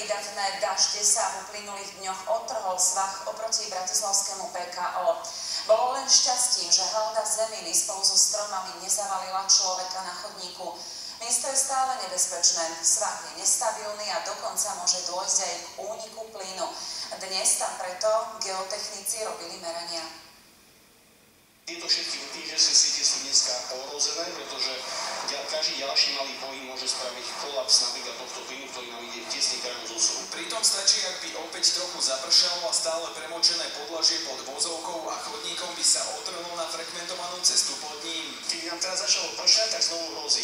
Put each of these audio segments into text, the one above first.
vydatné dažde sa v uplynulých dňoch otrhol svah oproti bratislavskému PKO. Bolo len šťastím, že halda zeminy spolu so stromami nezavalila človeka na chodníku. Miesto je stále nebezpečné, svah je nestabilný a dokonca môže dôjsť aj k úniku plynu. Dnes tam preto geotechnici robili merania. Tieto všetky vytížené siete sú dneska ohrozené, pretože každý ďalší malý pohyb môže spraviť kolaps napríklad tohto plynu, ktorý nám ide tesne krajom z osudu. Pritom stačí, ak by opäť trochu zapršalo a stále premočené podlažie pod vozovkou a chodníkom by sa otrhlo na fragmentovanú cestu pod ním. Keď nám teraz začalo pršať, tak znovu hrozí.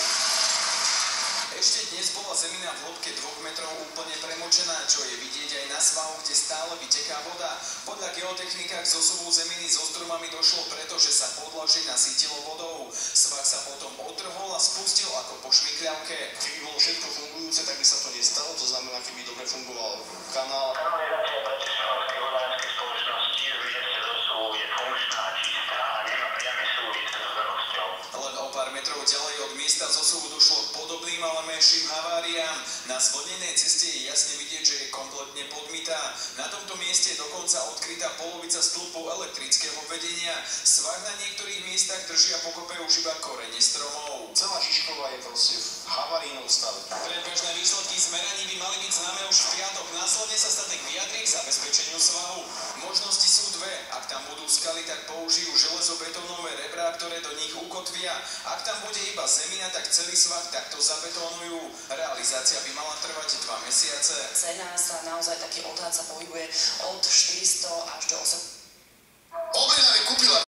Ešte dnes bola zemina v hĺbke 2 metrov úplne premočená, čo je vidieť aj na svahu, kde stále vyteká voda. Podľa geotechnika k zosuvu zeminy so stromami došlo preto, že sa podlažie nasytilo vodou. Svah sa potom otrhol a spustil ako po šmykľavke. Keby bolo všetko fungujúce, tak by sa to nestalo, to znamená, keby dobre fungoval kanál. Kanalizácia Bratislavskej vodárenskej spoločnosti vyjazde zosuvu je funkčná, čistá a nemá priamy súvis s verovsťou. Len o pár metrov ďalej od miesta zosuvu došlo k podobným, ale menším haváriám. Na zvlnenej ceste je jasne vidieť, že je kompletne podmytá. Na tomto mieste je dokonca odkrytá polovica stĺpov elektrického vedenia. Svah na niektorých miestach držia pokope už iba korene stromov. Celá Žižkova je proste v havarijnom stave. Predbežné výsledky zmeraní by mali byť známe už v piatok. Následne sa Statek vyjadrí k zabezpečeniu svahu. Možnosti sú dve. Ak tam budú skaly, tak použijú železobetónové rebrá, ktoré do nich ukotvia. Ak tam bude iba zemina, tak celý svah takto zabetónujú. Realizácia by mala trvať 2 mesiace. Cena sa naozaj, taký odhad sa pohybuje od 400 až do 800.